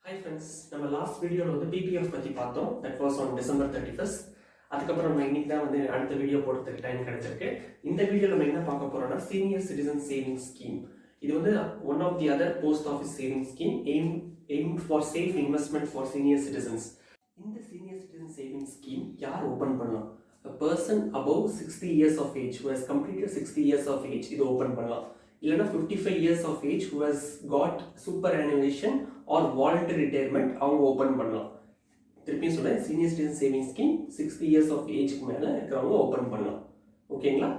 Hi friends, நம்ம last வீடியோவில் வந்து பிபிஎஃப் பற்றி பார்த்தோம். That was on December 31st. அதுக்கப்புறம் நம்ம இன்னைக்கு தான் வந்து அடுத்த வீடியோ போடுறதுக்கு டைம் கிடைச்சிருக்கு. இந்த வீடியோ நம்ம என்ன பார்க்க போறோம்னா சீனியர் சிட்டிசன் சேவிங் ஸ்கீம். இது வந்து one of the other post office saving scheme aim for safe investment for senior citizens. இந்த சீனியர் சிட்டிசன் சேவிங் ஸ்கீம் யார் ஓப்பன் பண்ணலாம்? A person above 60 years of age who has completed 60 years of age இது open பண்ணலாம். இல்லைனா 55 years of age who has got superannuation or voluntary retirement அவங்க open பண்ணலாம். திருப்பியும் சொல்கிறேன், senior citizen saving scheme 60 years of ஏஜ்க்கு மேலே இருக்கிறவங்க ஓப்பன் பண்ணலாம். ஓகேங்களா?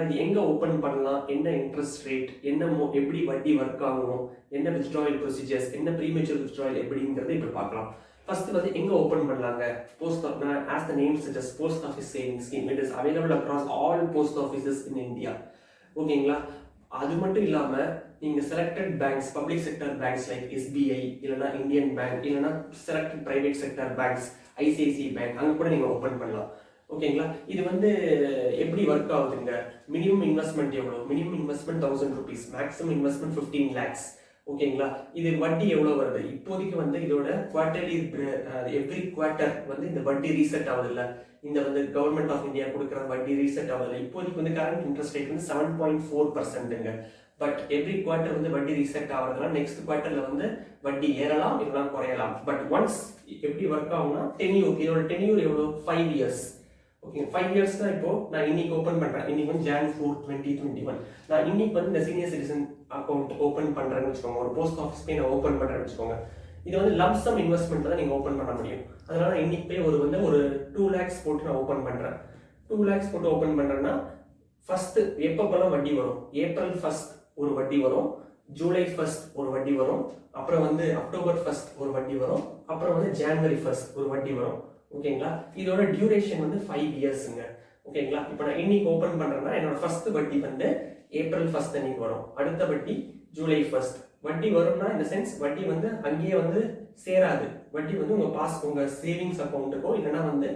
இது எங்கே ஓப்பன் பண்ணலாம், என்ன இன்ட்ரெஸ்ட் ரேட், என்ன எப்படி வட்டி ஒர்க் ஆகணும், என்ன வித்ட்ராயல் ப்ரொசீஜர்ஸ், என்ன ப்ரீமெச்சூர் வித்ட்ராயல் எப்படிங்கிறத இப்போ பார்க்கலாம். ஃபர்ஸ்ட் வந்து எங்கே ஓப்பன் பண்ணலாங்க? Post as the name suggests, post office saving scheme. It is available across all post offices in India. ஓகேங்களா? அது மட்டும் இல்லாமல் நீங்கள் selected banks, public sector banks like SBI, இல்லைனா இந்தியன் பேங்க், இல்லைனா selected private sector banks, ICICI bank, அங்கே கூட நீங்கள் ஓப்பன் பண்ணலாம். ஓகேங்களா? இது வந்து எப்படி ஒர்க் ஆகுதுங்க? மினிமம் இன்வெஸ்ட்மெண்ட் எவ்வளோ? Minimum investment 1000 rupees, maximum investment 15 lakhs. ஓகேங்களா? இது வட்டி எவ்வளோ வருது? இப்போதைக்கு வந்து இதோட குவார்டர்லி எவ்ரி குவார்ட்டர் வந்து இந்த வட்டி ரீசெட் ஆகுது இல்லை, இந்த வந்து கவர்மெண்ட் ஆஃப் இந்தியா கொடுக்குற வட்டி ரீசெட் ஆகுது இல்லை. இப்போதைக்கு வந்து கரண்ட் இன்ட்ரெஸ்ட் ரேட் வந்து 7.4%ங்க. பட் எவ்ரி குவார்ட்டர் வந்து வட்டி ரீசெட் ஆகிறதுனால நெக்ஸ்ட் குவார்ட்டர்ல வந்து வட்டி ஏறலாம், இல்லைனா குறையலாம். பட் ஒன்ஸ் எப்படி ஒர்க் ஆகும்னா டென்யூர், இதோட டென்யூர் எவ்வளோ? 5 years. ஓகே, 5 years தான். இப்போ நான் இன்னைக்கு ஓப்பன் பண்றேன், இன்னைக்கு வந்து Jan 4, 2021. நான் இன்னைக்கு வந்து இந்த சீனியர் சிட்டிசன் அக்கௌண்ட் ஓப்பன் பண்றேன்னு வச்சுக்கோங்க, ஒரு போஸ்ட் ஆஃபீஸ் போய் நான் ஓப்பன் பண்றேன்னு வச்சுக்கோங்க. இது வந்து லம்சம் இன்வெஸ்ட்மெண்ட் தான் நீங்க ஓப்பன் பண்ண முடியும். அதனால இன்னைக்கு போய் ஒரு 2 lakhs போட்டு நான் ஓப்பன் பண்றேன். 2 lakhs போட்டு ஓப்பன் பண்றேன்னா ஃபர்ஸ்ட் எப்பப்பெல்லாம் வட்டி வரும்? April 1st ஒரு வட்டி வரும், July 1st ஒரு வட்டி வரும், அப்புறம் வந்து October 1st ஒரு வட்டி வரும், அப்புறம் வந்து January 1st ஒரு வட்டி வரும். ஓகேங்களா? இதோட டியூரேஷன் வந்து 5 yearsங்க. ஓகேங்களா? இப்போ நான் இன்னைக்கு ஓப்பன் பண்றேன்னா என்னோட ஃபர்ஸ்ட் வட்டி வந்து April 1st அன்னைக்கு வரும், அடுத்த வட்டி July 1st. வட்டி வரும்னா இந்த சென்ஸ் வட்டி வந்து அங்கேயே வந்து சேராது. வட்டி வந்து உங்க சேவிங்ஸ் அக்கௌண்ட்டுக்கோ இல்லைன்னா வந்து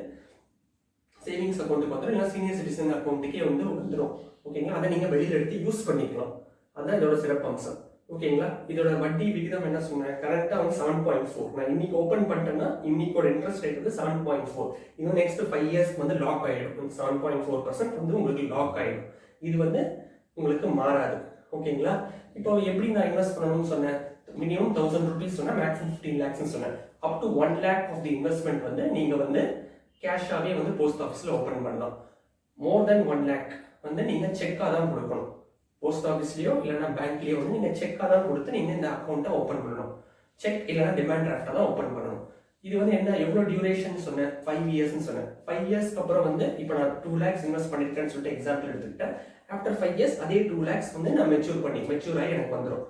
சேவிங்ஸ் அக்கௌண்ட்டுக்கு வந்துடும், இல்லைன்னா சீனியர் சிட்டிசன் அக்கௌண்ட்டுக்கே வந்து வந்துடும். ஓகேங்களா? அதை நீங்க வெளியில எடுத்து யூஸ் பண்ணிக்கலாம். அதுதான் இதோட சிறப்பு அம்சம். ஓகேங்களா? இதோட வட்டி விகிதம் என்ன சொன்னேன்? கரெக்டா வந்து 7.4. நான் இன்னைக்கு ஓப்பன் பண்ணிட்டேன்னா இன்னைக்கோட இன்ட்ரெஸ்ட் ரேட் வந்து 7.4. இன்னும் நெக்ஸ்ட் 5 years வந்து லாக் ஆயிடும். 7.4% வந்து உங்களுக்கு லாக் ஆயிடும். இது வந்து உங்களுக்கு மாறாது. ஓகேங்களா? இப்போ எப்படி நான் இன்வெஸ்ட் பண்ணணும்னு சொன்னேன்? மினிமம் 1000 rupees சொன்னேன், மேக்ஸிமம் 15 lakhs சொன்னேன். Up to 1 lakh of the investment வந்து நீங்க வந்து கேஷாவே வந்து போஸ்ட் ஆஃபீஸ்ல ஓப்பன் பண்ணலாம். மோர் தென் 1 lakh வந்து நீங்க செக்கா தான் கொடுக்கணும். போஸ்ட் ஆஃபீஸ்லயோ இல்லைன்னா பேங்க்லயோ வந்து நீங்க செக்கா தான் கொடுத்து நீங்க இந்த அக்கௌண்ட்டை ஓப்பன் பண்ணணும். செக் இல்லைன்னா டிமாண்ட் டிராஃப்டா தான் ஓப்பன் பண்ணணும். இது வந்து என்ன, எவ்வளவு டியூரேஷன் சொன்னேன்? 5 years சொன்னேன். 5 yearsக்கு அப்புறம் வந்து இப்போ நான் 2 lakhs இன்வெஸ்ட் பண்ணிருக்கேன்னு சொல்லிட்டு எக்ஸாம்பிள் எடுத்துக்கிட்டேன். ஆஃப்டர் 5 years அதே 2 lakhs வந்து நான் மெச்சூர் ஆகி எனக்கு வந்துடும்.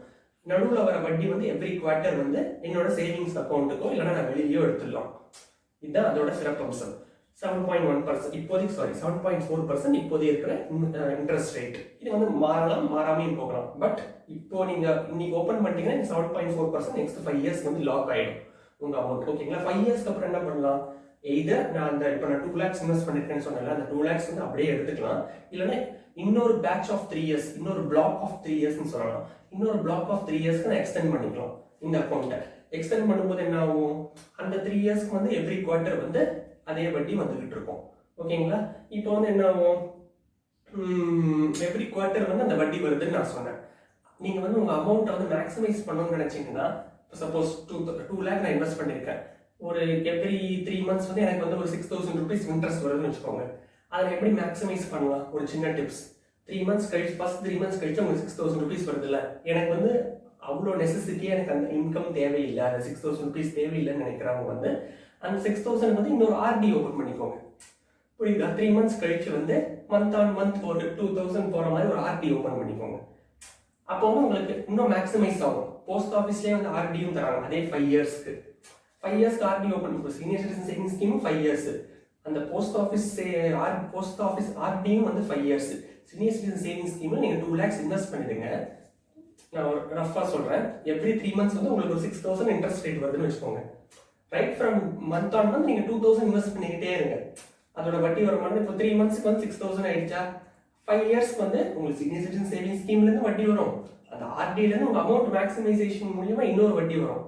நடுவில் வர வட்டி வந்து எவ்ரி குவார்ட்டர் வந்து என்னோட சேவிங்ஸ் அக்கௌண்ட்டுக்கோ இல்லைன்னா நான் வெளியிலயோ எடுத்துடலாம். இதுதான் அதோட சிறப்பு அம்சம். 7.1% இப்போதைக்கு 7.4% இப்போதைக்கு இருக்கிற இன்ட்ரெஸ்ட் ரேட். இது வந்து மாறலாம், மாறாமையும் போகலாம். பட் இப்போ நீங்க இன்னைக்கு ஓப்பன் பண்ணிட்டீங்கன்னா 7.4% நெக்ஸ்ட் 5 years வந்து லாக் ஆயிடும் உங்க அமௌண்ட். ஓகேங்களா? 5 yearsக்கு அப்புறம் என்ன பண்ணலாம்? எய்தர் நான் இப்போ நான் 2 lakhs இன்வெஸ்ட் பண்ணிருக்கேன்னு சொன்னேன்ல, அந்த 2 lakhs வந்து அப்படியே எடுத்துக்கலாம், இல்லைன்னா இன்னொரு பேட்ச் ஆஃப் 3 years, இன்னொரு பிளாக் ஆஃப் 3 yearsன்னு சொல்லலாம். இன்னொரு பிளாக் ஆஃப் 3 yearsக்கு நான் எக்ஸ்டெண்ட் பண்ணிக்கலாம் இந்த அக்கௌண்ட்டை. எக்ஸ்டெண்ட் பண்ணும்போது என்ன ஆகும்? அந்த 3 yearsக்கு வந்து எவ்ரி குவார்ட்டர் வந்து அதே வட்டி வந்துகிட்டு இருக்கும். ஓகேங்களா? இப்போ வந்து என்ன ஆகும்? எவ்ரி குவார்ட்டர் வந்து அந்த வட்டி வருதுன்னு நான் சொன்னேன். நீங்க வந்து உங்க அமௌண்ட்டை வந்து மேக்ஸிமைஸ் பண்ணணும்னு நினைச்சீங்கன்னா, சப்போஸ் 2 lakh நான் இன்வெஸ்ட் பண்ணிருக்கேன், ஒரு எவ்ரி 3 months வந்து எனக்கு வந்து ஒரு 6000 rupees இன்ட்ரெஸ்ட் வருதுன்னு வச்சுக்கோங்க. அதை எப்படி மேக்ஸிமைஸ் பண்ணலாம்? ஒரு சின்ன டிப்ஸ். 3 months கழிச்சு, ஃபர்ஸ்ட் 3 months கழிச்சு உங்களுக்கு 6000 rupees வருது இல்லை, எனக்கு வந்து அவ்வளோ நெசசிட்டியா எனக்கு அந்த இன்கம் தேவையில்லை, அந்த 6000 rupees தேவையில்லைன்னு நினைக்கிறவங்க வந்து அந்த 6000 வந்து இன்னொரு ஆர்டி ஓப்பன் பண்ணிக்கோங்க. புரியுதா? 3 months கழிச்சு வந்து மந்த் ஆன் மந்த் ஒரு 2000 போற மாதிரி ஒரு ஆர்டி ஓப்பன் பண்ணிக்கோங்க. அப்போ வந்து உங்களுக்கு இன்னும் மேக்ஸிமைஸ் ஆகும். போஸ்ட் ஆஃபீஸ்லேயே வந்து ஆர்டியும் தராங்க அதே 5 yearsக்கு. 5 yearsக்கு ஆர்டி ஓப்பன் பண்ணுவோம். சீனியர் சிட்டிசன் சேவிங் ஸ்கீமும் 5 years. அந்த போஸ்ட் ஆஃபீஸ் ஆர்டியும் வந்து 5 years. சீனியர் சிட்டிசன் சேவிங் ஸ்கீம்ல நீங்க 2 lakhs இன்வெஸ்ட் பண்ணிடுங்க. நான் ஒரு ரஃபா சொல்றேன், எவ்ரி 3 months வந்து உங்களுக்கு ஒரு 6000 இன்ட்ரெஸ்ட் ரேட் வருதுன்னு வச்சுக்கோங்க. Right from month on month நீங்க 2000 இன்வெஸ்ட் பண்ணிக்கிட்டே இருங்க. அதோட வட்டி வருமானம் இப்போ 3 monthsக்கு வந்து 6000 ஆயிடுச்சா, 5 yearsக்கு வந்து உங்களுக்கு சீனியர் சிட்டிசன் சேவிங் ஸ்கீம்ல இருந்து வட்டி வரும். அந்த ஆர்டியிலேருந்து உங்கள் அமௌண்ட் மேக்ஸிமைசேஷன் மூலியமாக இன்னொரு வட்டி வரும்.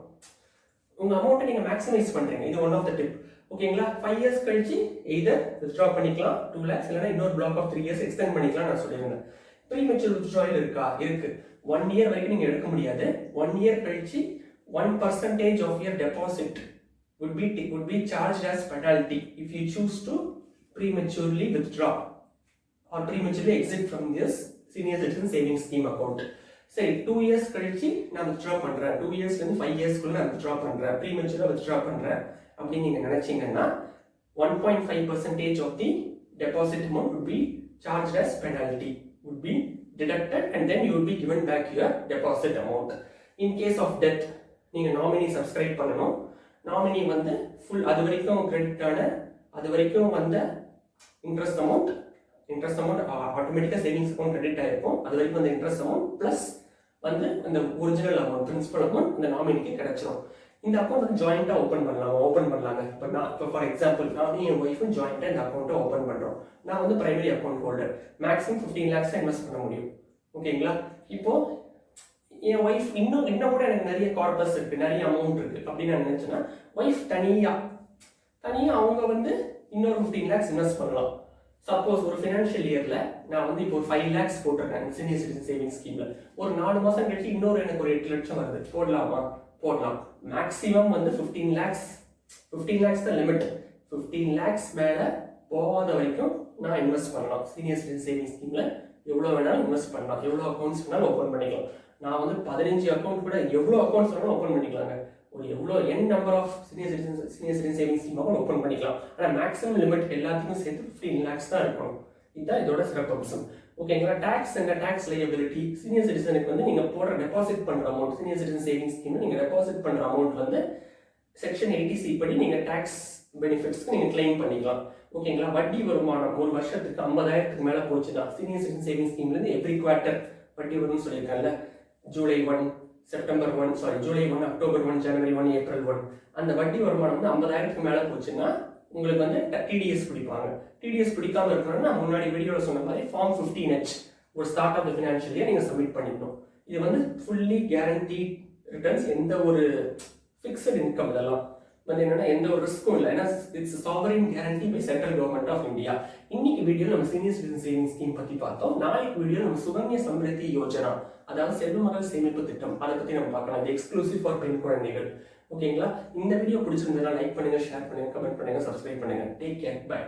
உங்கள் அமௌண்ட்டை நீங்கள் மேக்ஸிமைஸ் பண்ணுறீங்க. இது ஒன் ஆஃப் த டிப். ஓகேங்களா? 5 இயர்ஸ் கழிச்சு எய்தர் வித்ட்ரா பண்ணிக்கலாம் 2 lakhs, இல்லைன்னா இன்னொரு பிளாக் ஆஃப் 3 years எக்ஸ்டெண்ட் பண்ணிக்கலாம் நான் சொல்லியிருந்தேன். ப்ரீமெச்சூர் வித்ட்ராயல் இருக்கா? இருக்கு. 1 year வரைக்கும் நீங்கள் எடுக்க முடியாது. 1 year கழிச்சு 1% of your deposit would be charged as penalty if you choose to prematurely withdraw or prematurely exit from this senior citizen savings scheme account. சரி, 2 years கழிச்சு நான் withdraw பண்றேன், 2 yearsலேருந்து 5 yearsக்குள்ள நான் withdraw பண்றேன், prematurely withdraw பண்றேன் அப்படின்னு நீங்க நினைச்சீங்கன்னா 1.5% of the deposit amount would be charged as penalty, would be deducted, and then you would be given back your deposit amount. In case of death, நீங்க நாமினி சப்ஸ்கிரைப் பண்ணணும். Nominee வந்து full அது வரைக்கும் credit ஆன அது வரைக்கும் வந்த interest amount ஆட்டோமேட்டிக்காக சேவிங்ஸ் அக்கௌண்ட் கிரெடிட் ஆகிருக்கும். அது வரைக்கும் அந்த இன்ட்ரெஸ்ட் அமௌண்ட் ப்ளஸ் வந்து அந்த ஒரிஜினல் அமௌண்ட் பிரின்சிபல் அமௌண்ட் இந்த நாமினிக்கு கிடைச்சிடும். இந்த அக்கௌண்ட் வந்து ஜாயிண்டாக ஓப்பன் பண்ணலாங்க. இப்போ ஃபார் எக்ஸாம்பிள் நான் என் ஒய்ஃபும் ஜாயிண்டாக இந்த அக்கௌண்ட்டை ஓப்பன் பண்ணுறோம். நான் வந்து primary account holder, maximum 15 lakhs invest பண்ண முடியும். ஓகேங்களா? இப்போ என் ஒய்ஃப் இன்னும் கூட எனக்கு நிறைய கார்பஸ் இருக்கு, நிறைய அமௌண்ட் இருக்கு அப்படின்னு நான் நினைச்சேன்னா ஒய்ஃப் தனியா அவங்க வந்து இன்னொரு 15 lakhs இன்வெஸ்ட் பண்ணலாம். சப்போஸ் ஒரு ஃபினான்ஷியல் இயர்ல நான் வந்து இப்போ ஒரு 5 lakhs போட்டிருக்கேன் சீனியர் சிட்டிசன் சேவிங்ஸ் ஸ்கீம்ல, ஒரு 4 மாசம் கழிச்சு இன்னொரு எனக்கு ஒரு 8 லட்சம் வருது, போடலாம். மேக்ஸிமம் வந்து 15 lakhs தான் லிமிட். 15 lakhs மேல போகாத வரைக்கும் நான் இன்வெஸ்ட் பண்ணலாம். சீனியர் சிட்டிசன் சேவிங்ஸ் ஸ்கீம்ல எவ்வளோ வேணாலும் இன்வெஸ்ட் பண்ணலாம், எவ்வளோ அக்கௌண்ட்ஸ் வேணாலும் ஓப்பன் பண்ணிக்கலாம். நான் வந்து 15 அக்கௌண்ட் கூட எவ்வளோ அக்கௌண்ட்ஸ் வேணாலும் ஓப்பன் பண்ணிக்கலாங்க. ஒரு எவ்வளோ number of senior citizen savings scheme account open பண்ணிக்கலாம். ஆனால் மேக்ஸிமம் லிமிட் எல்லாத்துக்கும் சேர்த்து 15 lakhs தான் இருக்கணும். இதுதான் இதோட சிறப்பம்சம். ஓகேங்களா? Tax and tax liability senior சிட்டிசனுக்கு வந்து நீங்கள் போடுற டெபாசிட் பண்ணுற amount, senior citizen savings scheme நீங்கள் டெபாசிட் பண்ணுற அமௌண்ட் வந்து செக்ஷன் 80C படி நீங்கள் டாக்ஸ் பெனிஃபிட்ஸ்க்கு நீங்கள் கிளைம் பண்ணிக்கலாம். ஓகேங்களா? வட்டி வருமானம் ஒரு வருஷத்துக்கு 50,000க்கு மேலே போச்சுன்னா சீனியர் சிட்டிசன் சேவிங்ஸ் ஸ்கீம்லேருந்து எவ்ரி குவார்ட்டர் வட்டி வரும்னு சொல்லியிருக்காங்கல்ல. ஜூலை 1, அக்டோபர் 1, ஜனவரி 1, ஏப்ரல் 1 அந்த வட்டி வருமானம் வந்து 50,000க்கு மேலே போச்சுன்னா உங்களுக்கு வந்து டிடிஎஸ் பிடிப்பாங்க. டிடிஎஸ் பிடிக்காம இருக்கணும்னா நான் முன்னாடி வீடியோவில் சொன்ன மாதிரி ஃபார்ம் 15H ஒரு start of the financial year நீங்கள் சப்மிட் பண்ணிக்கணும். இது வந்து ஃபுல்லி கேரண்டி ரிட்டர்ன்ஸ், எந்த ஒரு ஃபிக்ஸட் இன்கம் இதெல்லாம் வந்து என்னன்னா எந்த ஒரு ரிஸ்க்கும் இல்லை. ஏன்னா it's sovereign guarantee by central government of India. இன்னைக்கு வீடியோ நம்ம சீனியர் சிட்டிசன் சேவிங் ஸ்கீம் பற்றி பார்த்தோம். நாளைக்கு வீடியோ நம்ம சுகன்யா சம்ரித்தி யோஜனா, அதாவது செல்வ மகள் சேமிப்பு திட்டம், அதை பற்றி நம்ம பார்க்கலாம். இது எக்ஸ்க்ளூசிவ் ஃபார் பெண் குழந்தைகள். ஓகேங்களா? இந்த வீடியோ பிடிச்சிருந்தா லைக் பண்ணுங்க, ஷேர் பண்ணுங்க, கமெண்ட் பண்ணுங்க, சப்ஸ்கிரைப் பண்ணுங்க. Take care, by.